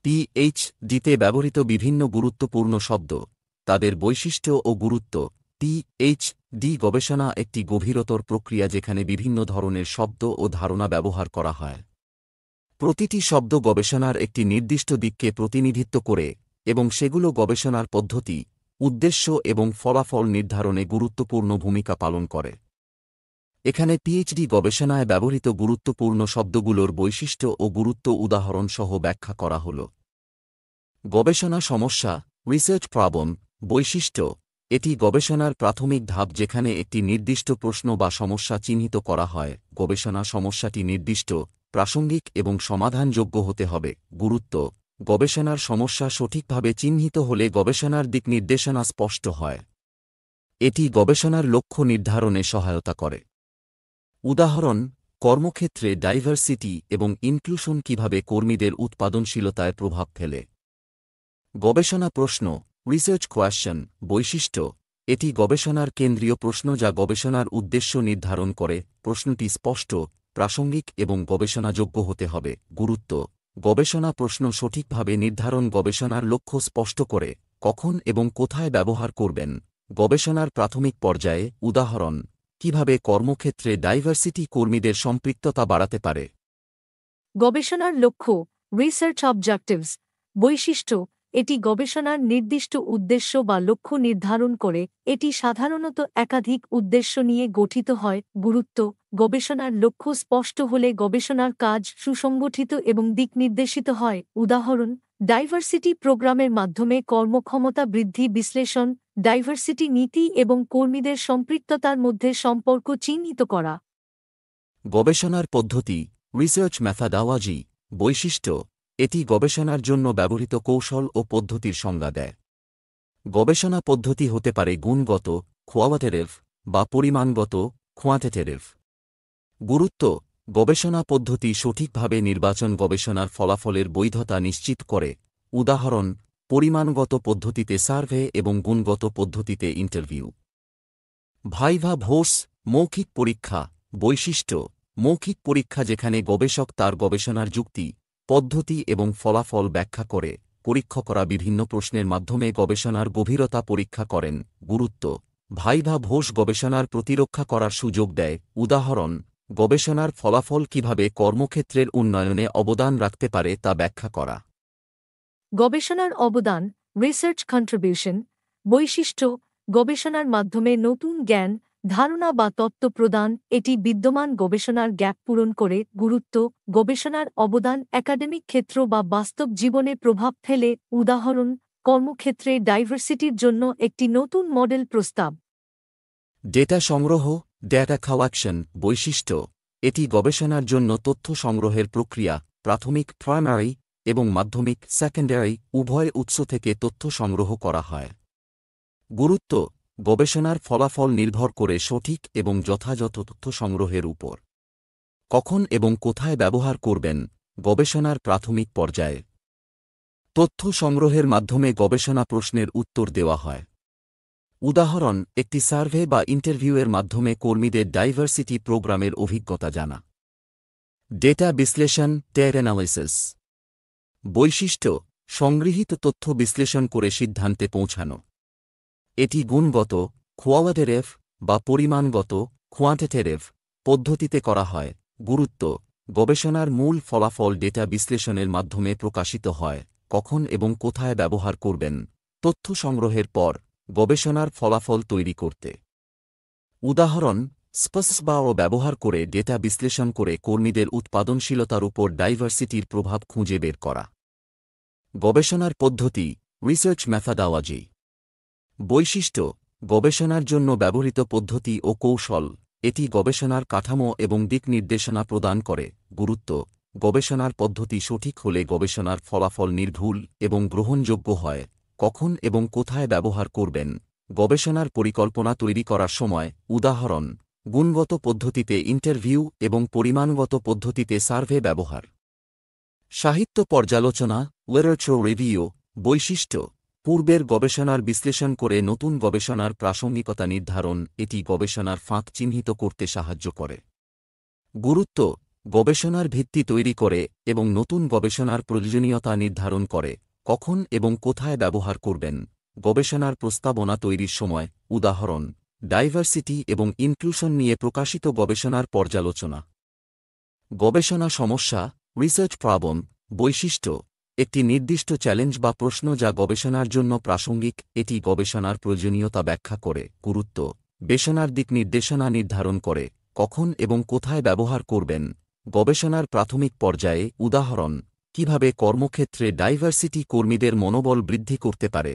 পিএইচডিতে ব্যবহৃত বিভিন্ন গুরুত্বপূর্ণ শব্দ, তাদের বৈশিষ্ট্য ও গুরুত্ব। পিএইচডি গবেষণা একটি গভীরতর প্রক্রিয়া যেখানে বিভিন্ন ধরনের শব্দ ও ধারণা ব্যবহার করা হয়। প্রতিটি শব্দ গবেষণার একটি নির্দিষ্ট দিককে প্রতিনিধিত্ব করে এবং সেগুলো গবেষণার পদ্ধতি, উদ্দেশ্য এবং ফলাফল নির্ধারণে গুরুত্বপূর্ণ ভূমিকা পালন করে। এখানে পিএইচডি গবেষণায় ব্যবহৃত গুরুত্বপূর্ণ শব্দগুলোর বৈশিষ্ট্য ও গুরুত্ব উদাহরণ সহ ব্যাখ্যা করা হল। গবেষণা সমস্যা, রিসার্চ প্রবলেম। বৈশিষ্ট্য: এটি গবেষণার প্রাথমিক ধাপ যেখানে একটি নির্দিষ্ট প্রশ্ন বা সমস্যা চিহ্নিত করা হয়। গবেষণা সমস্যাটি নির্দিষ্ট, প্রাসঙ্গিক এবং সমাধানযোগ্য হতে হবে। গুরুত্ব: গবেষণার সমস্যা সঠিকভাবে চিহ্নিত হলে গবেষণার দিক নির্দেশনা স্পষ্ট হয়। এটি গবেষণার লক্ষ্য নির্ধারণে সহায়তা করে। উদাহরণ: কর্মক্ষেত্রে ডাইভার্সিটি এবং ইনক্লুশন কিভাবে কর্মীদের উৎপাদনশীলতায় প্রভাব ফেলে। গবেষণা প্রশ্ন, রিসার্চ কোয়েশ্চন। বৈশিষ্ট্য: এটি গবেষণার কেন্দ্রীয় প্রশ্ন যা গবেষণার উদ্দেশ্য নির্ধারণ করে। প্রশ্নটি স্পষ্ট, প্রাসঙ্গিক এবং গবেষণাযোগ্য হতে হবে। গুরুত্ব: গবেষণা প্রশ্ন সঠিকভাবে নির্ধারণ গবেষণার লক্ষ্য স্পষ্ট করে, কখন এবং কোথায় ব্যবহার করবেন। গবেষণার প্রাথমিক পর্যায়ে। উদাহরণ: কিভাবে কর্মক্ষেত্রে ডাইভার্সিটি কর্মীদের সম্পৃক্ততা বাড়াতে পারে। গবেষণার লক্ষ্য, রিসার্চ অবজেক্টিভস। বৈশিষ্ট্য: এটি গবেষণার নির্দিষ্ট উদ্দেশ্য বা লক্ষ্য নির্ধারণ করে। এটি সাধারণত একাধিক উদ্দেশ্য নিয়ে গঠিত হয়। গুরুত্ব: গবেষণার লক্ষ্য স্পষ্ট হলে গবেষণার কাজ সুসংগঠিত এবং দিক নির্দেশিত হয়। উদাহরণ: ডাইভার্সিটি প্রোগ্রামের মাধ্যমে কর্মক্ষমতা বৃদ্ধি। বিশ্লেষণ: ডাইভার্সিটি নীতি এবং কর্মীদের সম্পৃক্ততার মধ্যে সম্পর্ক চিহ্নিত করা। গবেষণার পদ্ধতি, রিসার্চ মেথডোলজি। বৈশিষ্ট্য: এটি গবেষণার জন্য ব্যবহৃত কৌশল ও পদ্ধতির সংজ্ঞা দেয়। গবেষণা পদ্ধতি হতে পারে গুণগত, কোয়ালিটেটিভ, বা পরিমাণগত, কোয়ান্টিটেটিভ। গুরুত্ব: গবেষণা পদ্ধতি সঠিকভাবে নির্বাচন গবেষণার ফলাফলের বৈধতা নিশ্চিত করে। উদাহরণ: পরিমাণগত পদ্ধতিতে সার্ভে এবং গুণগত পদ্ধতিতে ইন্টারভিউ। ভাইভা ভোস, মৌখিক পরীক্ষা। বৈশিষ্ট্য: মৌখিক পরীক্ষা যেখানে গবেষক তার গবেষণার যুক্তি, পদ্ধতি এবং ফলাফল ব্যাখ্যা করে। পরীক্ষা করা বিভিন্ন প্রশ্নের মাধ্যমে গবেষণার গভীরতা পরীক্ষা করেন। গুরুত্ব: ভাইভা ভোস গবেষণার প্রতিরক্ষা করার সুযোগ দেয়। উদাহরণ: গবেষণার ফলাফল কিভাবে কর্মক্ষেত্রের উন্নয়নে অবদান রাখতে পারে তা ব্যাখ্যা করা। গবেষণার অবদান, রিসার্চ কন্ট্রিবিউশন। বৈশিষ্ট্য: গবেষণার মাধ্যমে নতুন জ্ঞান, ধারণা বা তত্ত্ব প্রদান। এটি বিদ্যমান গবেষণার গ্যাপ পূরণ করে। গুরুত্ব: গবেষণার অবদান একাডেমিক ক্ষেত্র বা বাস্তব জীবনে প্রভাব ফেলে। উদাহরণ: কর্মক্ষেত্রে ডাইভার্সিটির জন্য একটি নতুন মডেল প্রস্তাব। ডেটা সংগ্রহ, ডেটা কালেকশন। বৈশিষ্ট্য: এটি গবেষণার জন্য তথ্য সংগ্রহের প্রক্রিয়া। প্রাথমিক প্রাইমারি এবং মাধ্যমিক সেকেন্ডারি উভয় উৎস থেকে তথ্য সংগ্রহ করা হয়। গুরুত্ব: গবেষণার ফলাফল নির্ভর করে সঠিক এবং যথাযথ তথ্য সংগ্রহের উপর। কখন এবং কোথায় ব্যবহার করবেন। গবেষণার প্রাথমিক পর্যায়ে তথ্য সংগ্রহের মাধ্যমে গবেষণা প্রশ্নের উত্তর দেওয়া হয়। উদাহরণ: একটি সার্ভে বা ইন্টারভিউয়ের মাধ্যমে কর্মীদের ডাইভার্সিটি প্রোগ্রামের অভিজ্ঞতা জানা। ডেটা বিশ্লেষণ, ডেটা অ্যানালিসিস। বৈশিষ্ট্য: সংগৃহীত তথ্য বিশ্লেষণ করে সিদ্ধান্তে পৌঁছানো। এটি গুণগত, কোয়ালিটেটিভ, বা পরিমাণগত, কোয়ান্টিটেটিভ পদ্ধতিতে করা হয়। গুরুত্ব: গবেষণার মূল ফলাফল ডেটা বিশ্লেষণের মাধ্যমে প্রকাশিত হয়। কখন এবং কোথায় ব্যবহার করবেন। তথ্য সংগ্রহের পর গবেষণার ফলাফল তৈরি করতে। উদাহরণ: স্পসবাও ব্যবহার করে ডেটা বিশ্লেষণ করে কর্মীদের উৎপাদনশীলতার উপর ডাইভার্সিটির প্রভাব খুঁজে বের করা। গবেষণার পদ্ধতি, রিসার্চ মেথডোলজি। বৈশিষ্ট্য: গবেষণার জন্য ব্যবহৃত পদ্ধতি ও কৌশল। এটি গবেষণার কাঠামো এবং দিক নির্দেশনা প্রদান করে। গুরুত্ব: গবেষণার পদ্ধতি সঠিক হলে গবেষণার ফলাফল নির্ভুল এবং গ্রহণযোগ্য হয়। কখন এবং কোথায় ব্যবহার করবেন। গবেষণার পরিকল্পনা তৈরি করার সময়। উদাহরণ: গুণগত পদ্ধতিতে ইন্টারভিউ এবং পরিমাণগত পদ্ধতিতে সার্ভে ব্যবহার। সাহিত্য পর্যালোচনা, লিটারেচার রিভিউ। বৈশিষ্ট্য: পূর্বের গবেষণার বিশ্লেষণ করে নতুন গবেষণার প্রাসঙ্গিকতা নির্ধারণ। এটি গবেষণার ফাঁক চিহ্নিত করতে সাহায্য করে। গুরুত্ব: গবেষণার ভিত্তি তৈরি করে এবং নতুন গবেষণার প্রয়োজনীয়তা নির্ধারণ করে, কখন এবং কোথায় ব্যবহার করবেন। গবেষণার প্রস্তাবনা তৈরির সময়, উদাহরণ, ডাইভার্সিটি এবং ইনক্লুশন নিয়ে প্রকাশিত গবেষণার পর্যালোচনা। গবেষণা সমস্যা, রিসার্চ প্রবলেম, বৈশিষ্ট্য, একটি নির্দিষ্ট চ্যালেঞ্জ বা প্রশ্ন যা গবেষণার জন্য প্রাসঙ্গিক, এটি গবেষণার প্রয়োজনীয়তা ব্যাখ্যা করে। গুরুত্ব, গবেষণার দিক নির্দেশনা নির্ধারণ করে, কখন এবং কোথায় ব্যবহার করবেন। গবেষণার প্রাথমিক পর্যায়ে, উদাহরণ, কিভাবে কর্মক্ষেত্রে ডাইভার্সিটি কর্মীদের মনোবল বৃদ্ধি করতে পারে।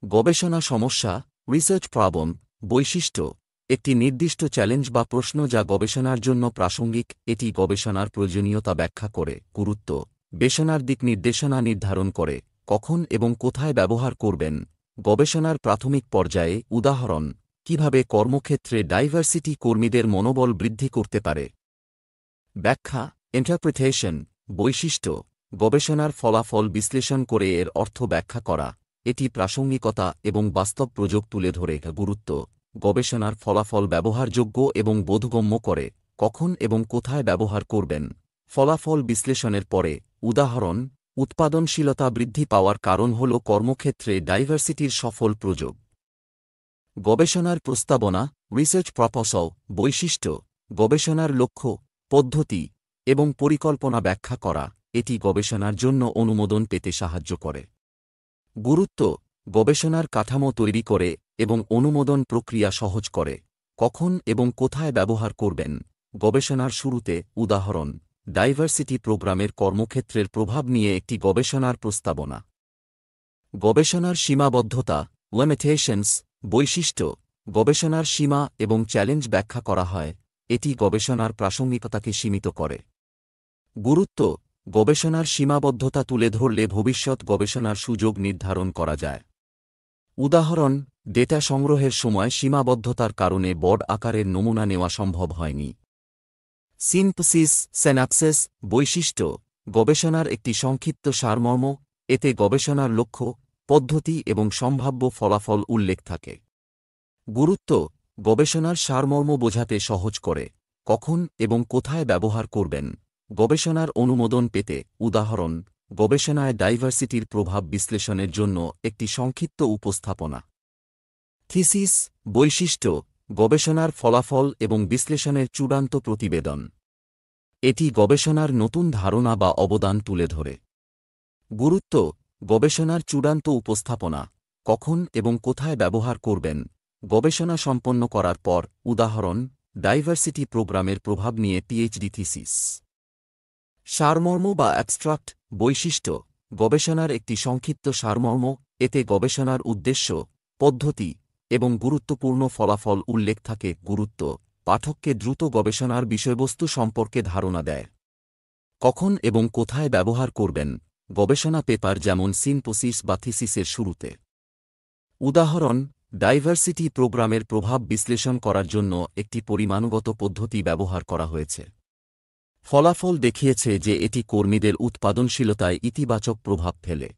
গবেষণা সমস্যা, রিসার্চ প্রবলেম, বৈশিষ্ট্য, একটি নির্দিষ্ট চ্যালেঞ্জ বা প্রশ্ন যা গবেষণার জন্য প্রাসঙ্গিক, এটি গবেষণার প্রয়োজনীয়তা ব্যাখ্যা করে। গুরুত্ব, গবেষণার দিক নির্দেশনা নির্ধারণ করে, কখন এবং কোথায় ব্যবহার করবেন। গবেষণার প্রাথমিক পর্যায়ে, উদাহরণ, কিভাবে কর্মক্ষেত্রে ডাইভার্সিটি কর্মীদের মনোবল বৃদ্ধি করতে পারে। ব্যাখ্যা, ইন্টারপ্রিটেশন, বৈশিষ্ট্য, গবেষণার ফলাফল বিশ্লেষণ করে এর অর্থ ব্যাখ্যা করা, এটি প্রাসঙ্গিকতা এবং বাস্তব প্রয়োগ তুলে ধরে। গুরুত্ব, গবেষণার ফলাফল ব্যবহারযোগ্য এবং বোধগম্য করে, কখন এবং কোথায় ব্যবহার করবেন। ফলাফল বিশ্লেষণের পরে, উদাহরণ, উৎপাদনশীলতা বৃদ্ধি পাওয়ার কারণ হল কর্মক্ষেত্রে ডাইভার্সিটির সফল প্রয়োগ। গবেষণার প্রস্তাবনা, রিসার্চ প্রপোজাল, বৈশিষ্ট্য, গবেষণার লক্ষ্য, পদ্ধতি এবং পরিকল্পনা ব্যাখ্যা করা, এটি গবেষণার জন্য অনুমোদন পেতে সাহায্য করে। গুরুত্ব, গবেষণার কাঠামো তৈরি করে এবং অনুমোদন প্রক্রিয়া সহজ করে, কখন এবং কোথায় ব্যবহার করবেন। গবেষণার শুরুতে, উদাহরণ, ডাইভার্সিটি প্রোগ্রামের কর্মক্ষেত্রের প্রভাব নিয়ে একটি গবেষণার প্রস্তাবনা। গবেষণার সীমাবদ্ধতা, লিমিটেশনস, বৈশিষ্ট্য, গবেষণার সীমা এবং চ্যালেঞ্জ ব্যাখ্যা করা হয়, এটি গবেষণার প্রাসঙ্গিকতাকে সীমিত করে। গুরুত্ব, গবেষণার সীমাবদ্ধতা তুলে ধরলে ভবিষ্যৎ গবেষণার সুযোগ নির্ধারণ করা যায়। উদাহরণ, ডেটা সংগ্রহের সময় সীমাবদ্ধতার কারণে বড় আকারের নমুনা নেওয়া সম্ভব হয়নি। সিনথেসিস, সিন্যাপসিস, বৈশিষ্ট্য, গবেষণার একটি সংক্ষিপ্ত সারমর্ম, এতে গবেষণার লক্ষ্য, পদ্ধতি এবং সম্ভাব্য ফলাফল উল্লেখ থাকে। গুরুত্ব, গবেষণার সারমর্ম বোঝাতে সহজ করে, কখন এবং কোথায় ব্যবহার করবেন। গবেষণার অনুমোদন পেতে, উদাহরণ, গবেষণায় ডাইভার্সিটির প্রভাব বিশ্লেষণের জন্য একটি সংক্ষিপ্ত উপস্থাপনা। থিসিস, বৈশিষ্ট্য, গবেষণার ফলাফল এবং বিশ্লেষণের চূড়ান্ত প্রতিবেদন, এটি গবেষণার নতুন ধারণা বা অবদান তুলে ধরে। গুরুত্ব, গবেষণার চূড়ান্ত উপস্থাপনা, কখন এবং কোথায় ব্যবহার করবেন। গবেষণা সম্পন্ন করার পর, উদাহরণ, ডাইভার্সিটি প্রোগ্রামের প্রভাব নিয়ে পিএইচডি থিসিস। সারমর্ম বা অ্যাবস্ট্রাক্ট, বৈশিষ্ট্য, গবেষণার একটি সংক্ষিপ্ত সারমর্ম, এতে গবেষণার উদ্দেশ্য, পদ্ধতি এবং গুরুত্বপূর্ণ ফলাফল উল্লেখ থাকে। গুরুত্ব, পাঠককে দ্রুত গবেষণার বিষয়বস্তু সম্পর্কে ধারণা দেয়। কখন এবং কোথায় ব্যবহার করবেন, গবেষণা পেপার যেমন সিনথেসিস বা থিসিসের শুরুতে। উদাহরণ, ডাইভার্সিটি প্রোগ্রামের প্রভাব বিশ্লেষণ করার জন্য একটি পরিমাণগত পদ্ধতি ব্যবহার করা হয়েছে। ফলাফল দেখিয়েছে যে এটি কর্মীদের উৎপাদনশীলতায় ইতিবাচক প্রভাব ফেলে।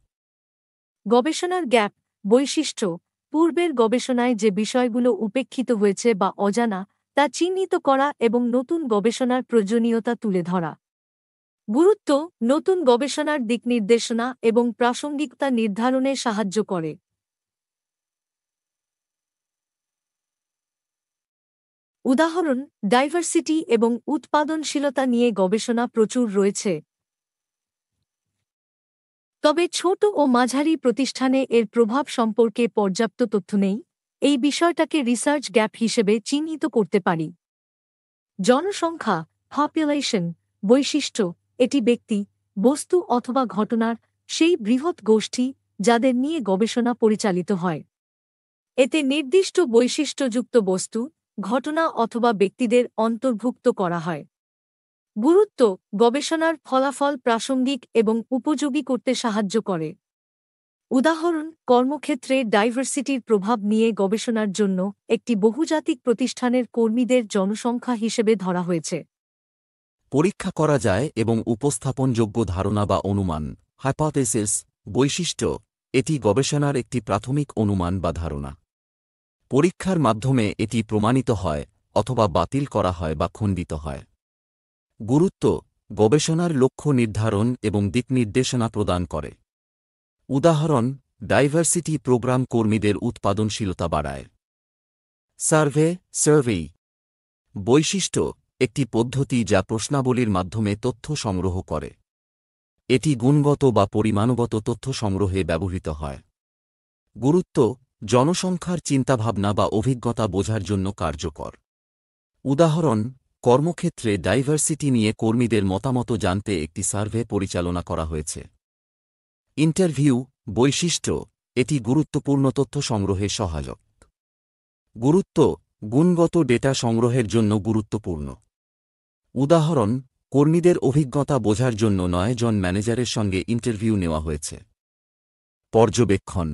গবেষণার গ্যাপ, বৈশিষ্ট্য, পূর্বের গবেষণায় যে বিষয়গুলো উপেক্ষিত হয়েছে বা অজানা তা চিহ্নিত করা এবং নতুন গবেষণার প্রয়োজনীয়তা তুলে ধরা। গুরুত্ব, নতুন গবেষণার দিক নির্দেশনা এবং প্রাসঙ্গিকতা নির্ধারণে সাহায্য করে। উদাহরণ, ডাইভার্সিটি এবং উৎপাদনশীলতা নিয়ে গবেষণা প্রচুর রয়েছে, তবে ছোট ও মাঝারি প্রতিষ্ঠানে এর প্রভাব সম্পর্কে পর্যাপ্ত তথ্য নেই। এই বিষয়টাকে রিসার্চ গ্যাপ হিসেবে চিহ্নিত করতে পারি। জনসংখ্যা, পপুলেশন, বৈশিষ্ট্য, এটি ব্যক্তি, বস্তু অথবা ঘটনার সেই বৃহৎ গোষ্ঠী যাদের নিয়ে গবেষণা পরিচালিত হয়। এতে নির্দিষ্ট বৈশিষ্ট্যযুক্ত বস্তু, ঘটনা অথবা ব্যক্তিদের অন্তর্ভুক্ত করা হয়। গুরুত্ব, গবেষণার ফলাফল প্রাসঙ্গিক এবং উপযোগী করতে সাহায্য করে। উদাহরণ, কর্মক্ষেত্রে ডাইভার্সিটির প্রভাব নিয়ে গবেষণার জন্য একটি বহুজাতিক প্রতিষ্ঠানের কর্মীদের জনসংখ্যা হিসেবে ধরা হয়েছে। পরীক্ষা করা যায় এবং উপস্থাপনযোগ্য ধারণা বা অনুমান, হাইপোথেসিস, বৈশিষ্ট্য, এটি গবেষণার একটি প্রাথমিক অনুমান বা ধারণা। পরীক্ষার মাধ্যমে এটি প্রমাণিত হয় অথবা বাতিল করা হয় বা খণ্ডিত হয়। গুরুত্ব: গবেষণার লক্ষ্য নির্ধারণ এবং দিকনির্দেশনা প্রদান করে। উদাহরণ: ডাইভার্সিটি প্রোগ্রাম কর্মীদের উৎপাদনশীলতা বাড়ায়। সার্ভেই। বৈশিষ্ট্য: একটি পদ্ধতি যা প্রশ্নাবলীর মাধ্যমে তথ্য সংগ্রহ করে। এটি গুণগত বা পরিমাণগত তথ্য সংগ্রহে ব্যবহৃত হয়। গুরুত্ব: জনসংখ্যার চিন্তাভাবনা বা অভিজ্ঞতা বোঝার জন্য কার্যকর। উদাহরণ: কর্মক্ষেত্রে ডাইভার্সিটি নিয়ে কর্মীদের মতামত জানতে একটি সার্ভে পরিচালনা করা হয়েছে। ইন্টারভিউ। বৈশিষ্ট্য: এটি গুরুত্বপূর্ণ তথ্য সংগ্রহে সহায়ক। গুরুত্ব: গুণগত ডেটা সংগ্রহের জন্য গুরুত্বপূর্ণ। উদাহরণ: কর্মীদের অভিজ্ঞতা বোঝার জন্য 9 জন ম্যানেজারের সঙ্গে ইন্টারভিউ নেওয়া হয়েছে। পর্যবেক্ষণ।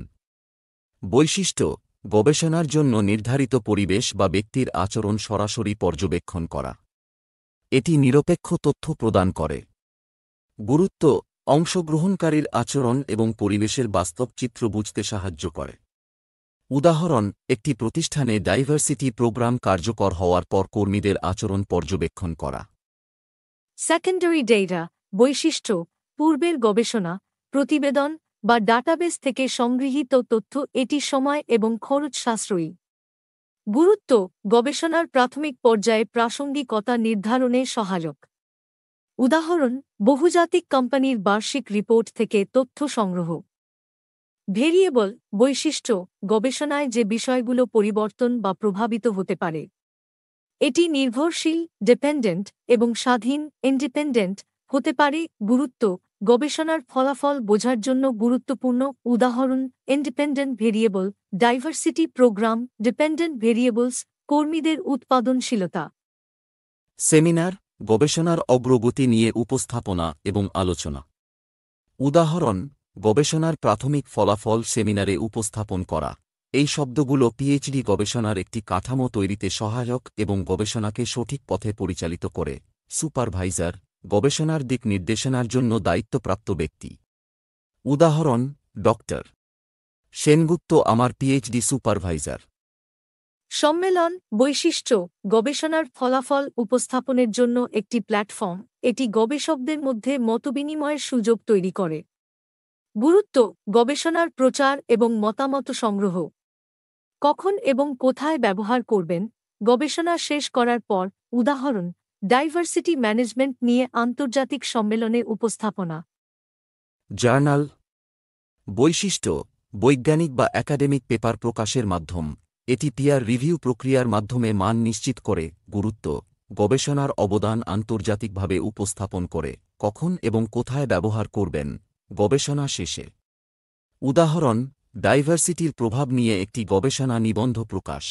বৈশিষ্ট্য: গবেষণার জন্য নির্ধারিত পরিবেশ বা ব্যক্তির আচরণ সরাসরি পর্যবেক্ষণ করা। এটি নিরপেক্ষ তথ্য প্রদান করে। গুরুত্ব: অংশগ্রহণকারীর আচরণ এবং পরিবেশের বাস্তব চিত্র বুঝতে সাহায্য করে। উদাহরণ: একটি প্রতিষ্ঠানে ডাইভার্সিটি প্রোগ্রাম কার্যকর হওয়ার পর কর্মীদের আচরণ পর্যবেক্ষণ করা। Secondary data. বৈশিষ্ট্য: পূর্বের গবেষণা, প্রতিবেদন বা ডাটাবেস থেকে সংগৃহীত তথ্য। এটি সময় এবং খরচ সাশ্রয়ী। গুরুত্ব: গবেষণার প্রাথমিক পর্যায়ে প্রাসঙ্গিকতা নির্ধারণে সহায়ক। উদাহরণ: বহুজাতিক কোম্পানির বার্ষিক রিপোর্ট থেকে তথ্য সংগ্রহ। ভেরিয়েবল। বৈশিষ্ট্য: গবেষণায় যে বিষয়গুলো পরিবর্তন বা প্রভাবিত হতে পারে। এটি নির্ভরশীল ডিপেন্ডেন্ট এবং স্বাধীন ইন্ডিপেন্ডেন্ট হতে পারে। গুরুত্ব: গবেষণার ফলাফল বোঝার জন্য গুরুত্বপূর্ণ। উদাহরণ: independent variable diversity program, dependent variables কর্মীদের উৎপাদনশীলতা। সেমিনার: গবেষণার অগ্রগতি নিয়ে উপস্থাপনা এবং আলোচনা। উদাহরণ: গবেষণার প্রাথমিক ফলাফল সেমিনারে উপস্থাপন করা। এই শব্দগুলো পিএইচডি গবেষণার একটি কাঠামো তৈরিতে সহায়ক এবং গবেষণাকে সঠিক পথে পরিচালিত করে। সুপারভাইজার: গবেষণার দিক নির্দেশনার জন্য দায়িত্বপ্রাপ্ত ব্যক্তি। উদাহরণ: ডক্টর সেনগুপ্ত আমার পিএইচডি সুপারভাইজার। সম্মেলন। বৈশিষ্ট্য: গবেষণার ফলাফল উপস্থাপনের জন্য একটি প্ল্যাটফর্ম। এটি গবেষকদের মধ্যে মতবিনিময়ের সুযোগ তৈরি করে। গুরুত্ব: গবেষণার প্রচার এবং মতামত সংগ্রহ। কখন এবং কোথায় ব্যবহার করবেন? গবেষণা শেষ করার পর। উদাহরণ: ডাইভার্সিটি ম্যানেজমেন্ট নিয়ে আন্তর্জাতিক সম্মেলনে উপস্থাপনা। জার্নাল। বৈশিষ্ট্য: বৈজ্ঞানিক বা একাডেমিক পেপার প্রকাশের মাধ্যম। এটি পিয়ার রিভিউ প্রক্রিয়ার মাধ্যমে মান নিশ্চিত করে। গুরুত্ব: গবেষণার অবদান আন্তর্জাতিকভাবে উপস্থাপন করে। কখন এবং কোথায় ব্যবহার করবেন? গবেষণা শেষে। উদাহরণ: ডাইভার্সিটির প্রভাব নিয়ে একটি গবেষণা নিবন্ধ প্রকাশ।